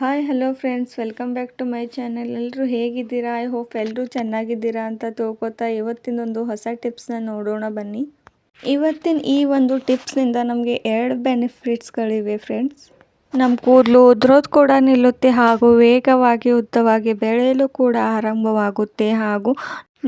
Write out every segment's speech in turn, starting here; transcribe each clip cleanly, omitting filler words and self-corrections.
Hi hello friends, welcome back to my channel. ಎಲ್ಲರೂ ಹೇಗಿದ್ದೀರಾ? I hope ಎಲ್ಲರೂ ಚೆನ್ನಾಗಿದ್ದೀರಾ ಅಂತ ತಿಳ್ಕೊತಾ ಇವತ್ತಿನೊಂದು ಹೊಸ ಟಿಪ್ಸ್ನ ನೋಡೋಣ ಬನ್ನಿ. ಇವತ್ತಿನ ಈ ಒಂದು ಟಿಪ್ಸ್ನಿಂದ ನಮಗೆ 2 ಬೆನಿಫಿಟ್ಸ್ಗಳಿವೆ ಫ್ರೆಂಡ್ಸ್. ನಮ್ಮ ಕೂದಲು ಉದುರೋದು ಕೂಡ ನಿಲ್ಲುತ್ತೆ, ಹಾಗೂ ವೇಗವಾಗಿ ಉದ್ದವಾಗಿ ಬೆಳೆಯಲು ಕೂಡ ಆರಂಭವಾಗುತ್ತೆ, ಹಾಗೂ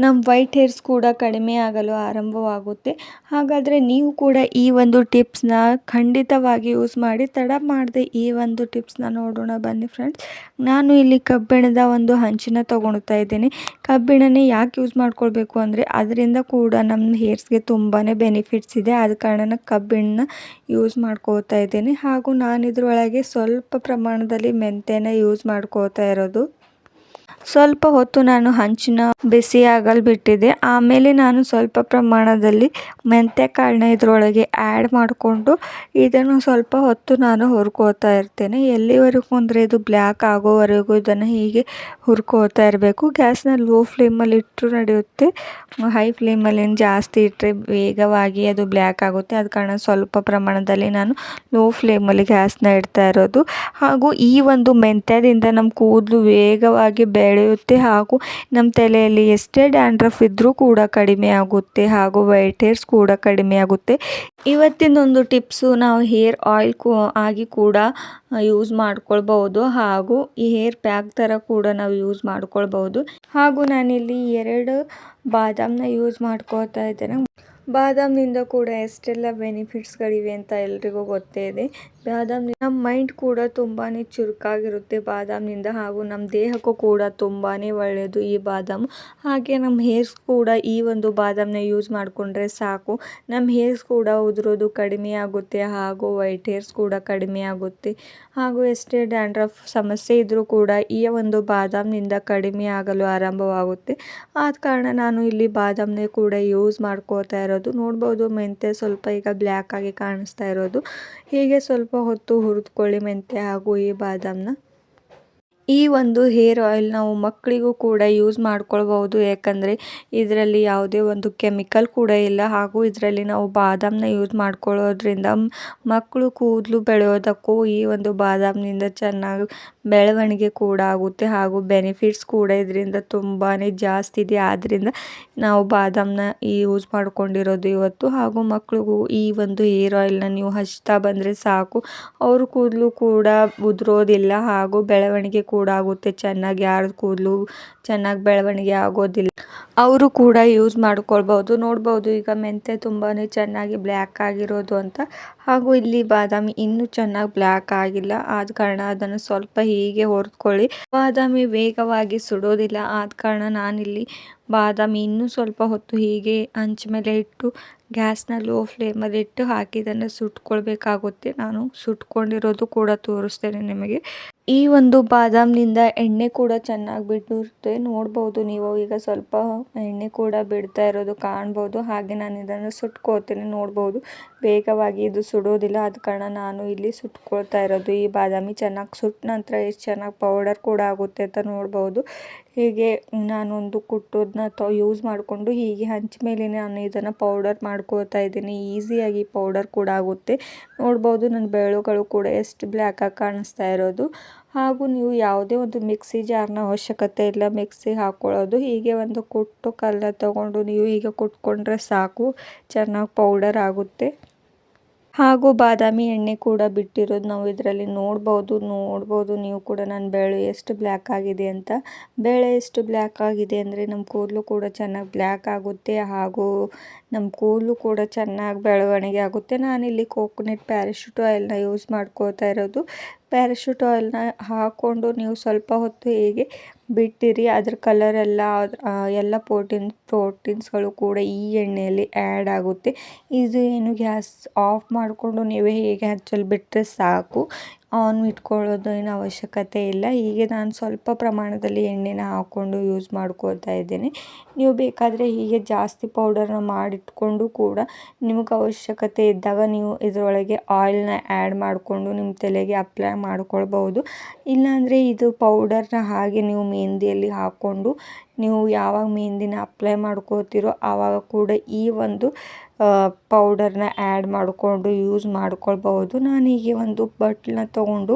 ನಮ್ಮ ವೈಟ್ ಹೇರ್ಸ್ ಕೂಡ ಕಡಿಮೆ ಆಗಲು ಆರಂಭವಾಗುತ್ತೆ. ಹಾಗಾದರೆ ನೀವು ಕೂಡ ಈ ಒಂದು ಟಿಪ್ಸ್ನ ಖಂಡಿತವಾಗಿ ಯೂಸ್ ಮಾಡಿ. ತಡ ಮಾಡದೆ ಈ ಒಂದು ಟಿಪ್ಸ್ನ ನೋಡೋಣ ಬನ್ನಿ ಫ್ರೆಂಡ್ಸ್. ನಾನು ಇಲ್ಲಿ ಕಬ್ಬಿಣದ ಒಂದು ಹಂಚಿನ ತೊಗೊಳ್ತಾ ಇದ್ದೀನಿ. ಕಬ್ಬಿಣನೇ ಯಾಕೆ ಯೂಸ್ ಮಾಡ್ಕೊಳ್ಬೇಕು ಅಂದರೆ ಅದರಿಂದ ಕೂಡ ನಮ್ಮ ಹೇರ್ಸ್ಗೆ ತುಂಬಾ ಬೆನಿಫಿಟ್ಸ್ ಇದೆ. ಆದ ಕಾರಣ ಕಬ್ಬಿಣ ಯೂಸ್ ಮಾಡ್ಕೋತಾ ಇದ್ದೀನಿ. ಹಾಗೂ ನಾನು ಇದರೊಳಗೆ ಸ್ವಲ್ಪ ಪ್ರಮಾಣದಲ್ಲಿ ಮೆಂತ್ಯನ ಯೂಸ್ ಮಾಡ್ಕೋತಾ ಇರೋದು. ಸ್ವಲ್ಪ ಹೊತ್ತು ನಾನು ಹಂಚಿನ ಬಿಸಿ ಆಗಲು ಬಿಟ್ಟಿದ್ದೆ. ಆಮೇಲೆ ನಾನು ಸ್ವಲ್ಪ ಪ್ರಮಾಣದಲ್ಲಿ ಮೆಂತ್ಯ ಕಾಳನ್ನ ಇದರೊಳಗೆ ಆ್ಯಡ್ ಮಾಡಿಕೊಂಡು ಇದನ್ನು ಸ್ವಲ್ಪ ಹೊತ್ತು ನಾನು ಹುರ್ಕೋತಾ ಇರ್ತೇನೆ. ಎಲ್ಲಿವರೆಗೂ ಅಂದರೆ ಇದು ಬ್ಲ್ಯಾಕ್ ಆಗೋವರೆಗೂ ಇದನ್ನು ಹೀಗೆ ಹುರ್ಕೋತಾ ಇರಬೇಕು. ಗ್ಯಾಸ್ನ ಲೋ ಫ್ಲೇಮಲ್ಲಿ ಇಟ್ಟರು ನಡೆಯುತ್ತೆ. ಹೈ ಫ್ಲೇಮಲ್ಲಿ ಜಾಸ್ತಿ ಇಟ್ಟರೆ ವೇಗವಾಗಿ ಅದು ಬ್ಲ್ಯಾಕ್ ಆಗುತ್ತೆ. ಆದ ಕಾರಣ ಸ್ವಲ್ಪ ಪ್ರಮಾಣದಲ್ಲಿ ನಾನು ಲೋ ಫ್ಲೇಮಲ್ಲಿ ಗ್ಯಾಸ್ನ ಇಡ್ತಾ ಇರೋದು. ಹಾಗೂ ಈ ಒಂದು ಮೆಂತ್ಯದಿಂದ ನಮ್ಮ ಕೂದಲು ವೇಗವಾಗಿ ಬೆಳೆಯುತ್ತೆ, ಹಾಗೂ ನಮ್ಮ ತಲೆಯಲ್ಲಿ ಎಷ್ಟೇ ಡ್ಯಾಂಡ್ರಫ್ ಇದ್ದರೂ ಕೂಡ ಕಡಿಮೆ ಆಗುತ್ತೆ, ಹಾಗೂ ವೈಟ್ ಹೇರ್ಸ್ ಕೂಡ ಕಡಿಮೆ ಆಗುತ್ತೆ. ಇವತ್ತಿನೊಂದು ಟಿಪ್ಸು ನಾವು ಹೇರ್ ಆಯಿಲ್ ಆಗಿ ಕೂಡ ಯೂಸ್ ಮಾಡ್ಕೊಳ್ಬಹುದು, ಹಾಗೂ ಈ ಹೇರ್ ಪ್ಯಾಕ್ ಥರ ಕೂಡ ನಾವು ಯೂಸ್ ಮಾಡ್ಕೊಳ್ಬಹುದು. ಹಾಗೂ ನಾನಿಲ್ಲಿ 2 ಬಾದಾಮನ್ನ ಯೂಸ್ ಮಾಡ್ಕೊಳ್ತಾ ಇದ್ದೇನೆ. ಬಾದಾಮಿನಿಂದ ಕೂಡ ಎಷ್ಟೆಲ್ಲ ಬೆನಿಫಿಟ್ಸ್ಗಳಿವೆ ಅಂತ ಎಲ್ರಿಗೂ ಗೊತ್ತೇ ಇದೆ. ಬಾದಾಮಿನಿಂದ ನಮ್ಮ ಮೈಂಡ್ ಕೂಡ ತುಂಬಾ ಚುರುಕಾಗಿರುತ್ತೆ ಬಾದಾಮಿನಿಂದ, ಹಾಗೂ ನಮ್ಮ ದೇಹಕ್ಕೂ ಕೂಡ ತುಂಬಾ ಒಳ್ಳೆಯದು ಈ ಬಾದಾಮು. ಹಾಗೆ ನಮ್ಮ ಹೇರ್ಸ್ ಕೂಡ ಈ ಒಂದು ಬಾದಾಮನ್ನ ಯೂಸ್ ಮಾಡಿಕೊಂಡ್ರೆ ಸಾಕು, ನಮ್ಮ ಹೇರ್ಸ್ ಕೂಡ ಉದುರೋದು ಕಡಿಮೆ ಆಗುತ್ತೆ, ಹಾಗೂ ವೈಟ್ ಹೇರ್ಸ್ ಕೂಡ ಕಡಿಮೆ ಆಗುತ್ತೆ. ಹಾಗೂ ಎಷ್ಟೇ ಡ್ಯಾಂಡ್ರಫ್ ಸಮಸ್ಯೆ ಇದ್ದರೂ ಕೂಡ ಈ ಒಂದು ಬಾದಾಮಿನಿಂದ ಕಡಿಮೆ ಆಗಲು ಆರಂಭವಾಗುತ್ತೆ. ಆದ ಕಾರಣ ನಾನು ಇಲ್ಲಿ ಬಾದಾಮನ್ನ ಕೂಡ ಯೂಸ್ ಮಾಡ್ಕೋತಾ ಇರೋದು. ನೋಡ್ಬೋದು ಮೆಂತ್ಯ ಸ್ವಲ್ಪ ಈಗ ಬ್ಲ್ಯಾಕ್ ಆಗಿ ಕಾಣಿಸ್ತಾ ಇರೋದು. ಹೀಗೆ ಸ್ವಲ್ಪ ಹೊತ್ತು ಹುರಿದುಕೊಳ್ಳಿ ಮೆಂತ್ಯ ಹಾಗೂ ಈ ಬಾದಾಮನ್ನ. ಈ ಒಂದು ಹೇರ್ ಆಯಿಲ್ ನಾವು ಮಕ್ಕಳಿಗೂ ಕೂಡ ಯೂಸ್ ಮಾಡ್ಕೊಳ್ಬಹುದು, ಯಾಕಂದರೆ ಇದರಲ್ಲಿ ಯಾವುದೇ ಒಂದು ಕೆಮಿಕಲ್ ಕೂಡ ಇಲ್ಲ. ಹಾಗೂ ಇದರಲ್ಲಿ ನಾವು ಬಾದಾಮನ್ನ ಯೂಸ್ ಮಾಡ್ಕೊಳ್ಳೋದ್ರಿಂದ ಮಕ್ಕಳು ಕೂದಲು ಬೆಳೆಯೋದಕ್ಕೂ ಈ ಒಂದು ಬಾದಾಮನಿಂದ ಚೆನ್ನಾಗಿ ಬೆಳವಣಿಗೆ ಕೂಡ ಆಗುತ್ತೆ, ಹಾಗೂ ಬೆನಿಫಿಟ್ಸ್ ಕೂಡ ಇದರಿಂದ ತುಂಬಾ ಜಾಸ್ತಿ ಇದೆ. ಆದ್ದರಿಂದ ನಾವು ಬಾದಾಮನ್ನ ಯೂಸ್ ಮಾಡ್ಕೊಂಡಿರೋದು ಇವತ್ತು. ಹಾಗೂ ಮಕ್ಕಳಿಗೂ ಈ ಒಂದು ಹೇರ್ ಆಯಿಲ್ನ ನೀವು ಹಚ್ತಾ ಬಂದರೆ ಸಾಕು, ಅವ್ರ ಕೂದಲು ಕೂಡ ಉದುರೋದಿಲ್ಲ, ಹಾಗೂ ಬೆಳವಣಿಗೆ ಕೂಡ ಆಗುತ್ತೆ ಚೆನ್ನಾಗಿ. ಯಾರ ಕೂದಲು ಚೆನ್ನಾಗಿ ಬೆಳವಣಿಗೆ ಆಗೋದಿಲ್ಲ ಅವರು ಕೂಡ ಯೂಸ್ ಮಾಡ್ಕೊಳ್ಬಹುದು. ನೋಡ್ಬೋದು ಈಗ ಮೆಂತ್ಯ ತುಂಬಾ ಚೆನ್ನಾಗಿ ಬ್ಲ್ಯಾಕ್ ಆಗಿರೋದು ಅಂತ. ಹಾಗೂ ಇಲ್ಲಿ ಬಾದಾಮಿ ಇನ್ನೂ ಚೆನ್ನಾಗಿ ಬ್ಲ್ಯಾಕ್ ಆಗಿಲ್ಲ, ಆದ ಕಾರಣ ಅದನ್ನು ಸ್ವಲ್ಪ ಹೀಗೆ ಹುರಿದುಕೊಳ್ಳಿ. ಬಾದಾಮಿ ವೇಗವಾಗಿ ಸುಡೋದಿಲ್ಲ, ಆದ ಕಾರಣ ನಾನಿಲ್ಲಿ ಬಾದಾಮಿ ಇನ್ನೂ ಸ್ವಲ್ಪ ಹೊತ್ತು ಹೀಗೆ ಹಂಚ ಮೇಲೆ ಇಟ್ಟು ಗ್ಯಾಸ್ನ ಲೋ ಫ್ಲೇಮಲ್ಲಿ ಇಟ್ಟು ಹಾಕಿ ಇದನ್ನು ಸುಟ್ಕೊಳ್ಬೇಕಾಗುತ್ತೆ. ನಾನು ಸುಟ್ಕೊಂಡಿರೋದು ಕೂಡ ತೋರಿಸ್ತೇನೆ ನಿಮಗೆ. ಈ ಒಂದು ಬಾದಾಮಿನಿಂದ ಎಣ್ಣೆ ಕೂಡ ಚೆನ್ನಾಗಿ ಬಿಟ್ಟಿರುತ್ತೆ. ನೋಡ್ಬೋದು ನೀವು ಈಗ ಸ್ವಲ್ಪ ಎಣ್ಣೆ ಕೂಡ ಬಿಡ್ತಾ ಇರೋದು ಕಾಣ್ಬೋದು. ಹಾಗೆ ನಾನು ಇದನ್ನು ಸುಟ್ಕೋತೀನಿ. ನೋಡ್ಬೋದು ವೇಗವಾಗಿ ಇದು ಸುಡೋದಿಲ್ಲ, ಆದ ಕಾರಣ ನಾನು ಇಲ್ಲಿ ಸುಟ್ಕೊಳ್ತಾ ಇರೋದು. ಈ ಬಾದಾಮಿ ಚೆನ್ನಾಗಿ ಸುಟ್ಟ ನಂತರ ಎಷ್ಟು ಚೆನ್ನಾಗಿ ಪೌಡರ್ ಕೂಡ ಆಗುತ್ತೆ ಅಂತ ನೋಡ್ಬೋದು. ಹೀಗೆ ನಾನೊಂದು ಕುಟ್ಟೋದನ್ನ ಯೂಸ್ ಮಾಡಿಕೊಂಡು ಹೀಗೆ ಹಂಚ ಮೇಲೆ ನಾನು ಇದನ್ನು ಪೌಡರ್ ಮಾಡ್ಕೋತಾ ಇದ್ದೀನಿ. ಈಸಿಯಾಗಿ ಪೌಡರ್ ಕೂಡ ಆಗುತ್ತೆ. ನೋಡ್ಬೋದು ನನ್ನ ಬೆರಳುಗಳು ಕೂಡ ಎಷ್ಟು ಬ್ಲ್ಯಾಕ್ ಆಗಿ ಕಾಣಿಸ್ತಾ ಇರೋದು. ಹಾಗೂ ನೀವು ಯಾವುದೇ ಒಂದು ಮಿಕ್ಸಿ ಜಾರ್ನ ಅವಶ್ಯಕತೆ ಇಲ್ಲ ಮಿಕ್ಸಿ ಹಾಕ್ಕೊಳ್ಳೋದು. ಹೀಗೆ ಒಂದು ಕುಟ್ಟು ಕಲ್ಲ ತಗೊಂಡು ನೀವು ಹೀಗೆ ಕುಟ್ಕೊಂಡ್ರೆ ಸಾಕು, ಚೆನ್ನಾಗಿ ಪೌಡರ್ ಆಗುತ್ತೆ. ಹಾಗೂ ಬಾದಾಮಿ ಎಣ್ಣೆ ಕೂಡ ಬಿಟ್ಟಿರೋದು ನಾವು ಇದರಲ್ಲಿ ನೋಡ್ಬೋದು ನೀವು ಕೂಡ ನನ್ನ ಬೆರಳು ಎಷ್ಟು ಬ್ಲ್ಯಾಕ್ ಆಗಿದೆ ಅಂತ. ಬೆರಳು ಎಷ್ಟು ಬ್ಲ್ಯಾಕ್ ಆಗಿದೆ ಅಂದರೆ ನಮ್ಮ ಕೂದಲು ಕೂಡ ಚೆನ್ನಾಗಿ ಬ್ಲ್ಯಾಕ್ ಆಗುತ್ತೆ, ಹಾಗೂ ನಮ್ಮ ಕೂದಲು ಕೂಡ ಚೆನ್ನಾಗಿ ಬೆಳವಣಿಗೆ ಆಗುತ್ತೆ. ನಾನಿಲ್ಲಿ ಕೋಕೋನಟ್ ಪ್ಯಾರಾಶೂಟ್ ಆಯಿಲ್ನ ಯೂಸ್ ಮಾಡ್ಕೋತಾ ಇರೋದು. ಪ್ಯಾರಾಶೂಟ್ ಆಯಿಲ್ನ ಹಾಕ್ಕೊಂಡು ನೀವು ಸ್ವಲ್ಪ ಹೊತ್ತು ಹೀಗೆ ಬಿಟ್ಟಿರಿ. ಅದ್ರ ಕಲರ್ ಎಲ್ಲ ಪ್ರೋಟೀನ್ಸ್ಗಳು ಕೂಡ ಈ ಎಣ್ಣೆಯಲ್ಲಿ ಆ್ಯಡ್ ಆಗುತ್ತೆ. ಇದು ಏನು ಗ್ಯಾಸ್ ಆಫ್ ಮಾಡಿಕೊಂಡು ನೀವೇ ಹೀಗೆ ಹಚ್ಚಲು ಬಿಟ್ಟರೆ ಸಾಕು, ಆನ್ ಇಟ್ಕೊಳ್ಳೋದು ಏನು ಅವಶ್ಯಕತೆ ಇಲ್ಲ. ಹೀಗೆ ನಾನು ಸ್ವಲ್ಪ ಪ್ರಮಾಣದಲ್ಲಿ ಎಣ್ಣೆನ ಹಾಕ್ಕೊಂಡು ಯೂಸ್ ಮಾಡ್ಕೋತಾ ಇದ್ದೇನೆ. ನೀವು ಬೇಕಾದರೆ ಹೀಗೆ ಜಾಸ್ತಿ ಪೌಡರ್ನ ಮಾಡಿಟ್ಕೊಂಡು ಕೂಡ ನಿಮಗೆ ಅವಶ್ಯಕತೆ ಇದ್ದಾಗ ನೀವು ಇದರೊಳಗೆ ಆಯಿಲ್ನ ಆ್ಯಡ್ ಮಾಡಿಕೊಂಡು ನಿಮ್ಮ ತಲೆಗೆ ಅಪ್ಲೈ ಮಾಡ್ಕೊಳ್ಬಹುದು. ಇಲ್ಲಾಂದರೆ ಇದು ಪೌಡರ್ನ ಹಾಗೆ ನೀವು ಮೆಹಂದಿಯಲ್ಲಿ ಹಾಕ್ಕೊಂಡು ನೀವು ಯಾವಾಗ ಮೆಹಂದಿನ ಅಪ್ಲೈ ಮಾಡ್ಕೋತೀರೋ ಆವಾಗ ಕೂಡ ಈ ಒಂದು ಪೌಡರ್ನ ಆ್ಯಡ್ ಮಾಡಿಕೊಂಡು ಯೂಸ್ ಮಾಡ್ಕೊಳ್ಬಹುದು. ನಾನೀಗ ಒಂದು ಬಟ್ಲನ್ನ ತೊಗೊಂಡು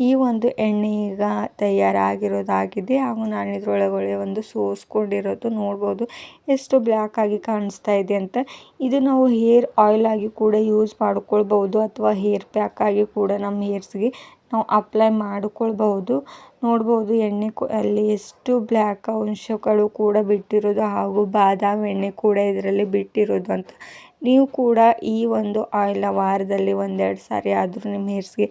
ಈ ಒಂದು ಎಣ್ಣೆ ಈಗ ತಯಾರಾಗಿರೋದಾಗಿದೆ ಹಾಗೂ ನಾನು ಇದರೊಳಗಡೆ ಒಂದು ಸೋಸ್ಕೊಂಡಿರೋದು ನೋಡ್ಬೋದು ಎಷ್ಟು ಬ್ಲ್ಯಾಕ್ ಆಗಿ ಕಾಣಿಸ್ತಾ ಇದೆ ಅಂತ. ಇದು ನಾವು ಹೇರ್ ಆಯಿಲ್ ಆಗಿ ಕೂಡ ಯೂಸ್ ಮಾಡ್ಕೊಳ್ಬಹುದು ಅಥವಾ ಹೇರ್ ಪ್ಯಾಕ್ ಆಗಿ ಕೂಡ ನಮ್ಮ ಹೇರ್ಸ್ಗೆ ನಾವು ಅಪ್ಲೈ ಮಾಡಿಕೊಳ್ಬಹುದು. ನೋಡ್ಬೋದು ಎಣ್ಣೆ ಅಲ್ಲಿ ಎಷ್ಟು ಬ್ಲ್ಯಾಕ್ ಅಂಶಗಳು ಕೂಡ ಬಿಟ್ಟಿರೋದು ಹಾಗೂ ಬಾದಾಮಿ ಎಣ್ಣೆ ಕೂಡ ಇದರಲ್ಲಿ ಬಿಟ್ಟಿರೋದು ಅಂತ. ನೀವು ಕೂಡ ಈ ಒಂದು ಆಯಿಲ್ನ ವಾರದಲ್ಲಿ ಒಂದೆರಡು ಸಾರಿ ಆದರೂ ನಿಮ್ಮ ಹೇರ್ಸ್ಗೆ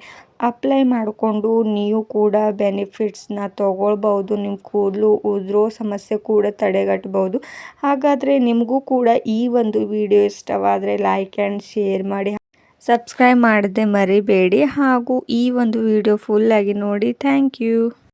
ಅಪ್ಲೈ ಮಾಡಿಕೊಂಡು ನೀವು ಕೂಡ ಬೆನಿಫಿಟ್ಸ್ನ ತೊಗೊಳ್ಬಹುದು. ನಿಮ್ಮ ಕೂದಲು ಉದುರೋ ಸಮಸ್ಯೆ ಕೂಡ ತಡೆಗಟ್ಟಬಹುದು. ಹಾಗಾದರೆ ನಿಮಗೂ ಕೂಡ ಈ ಒಂದು ವಿಡಿಯೋ ಇಷ್ಟವಾದರೆ ಲೈಕ್ ಆ್ಯಂಡ್ ಶೇರ್ ಮಾಡಿ, ಸಬ್ಸ್ಕ್ರೈಬ್ ಮಾಡದೆ ಮರಿಬೇಡಿ ಹಾಗೂ ಈ ಒಂದು ವಿಡಿಯೋ ಫುಲ್ಲಾಗಿ ನೋಡಿ. Thank you.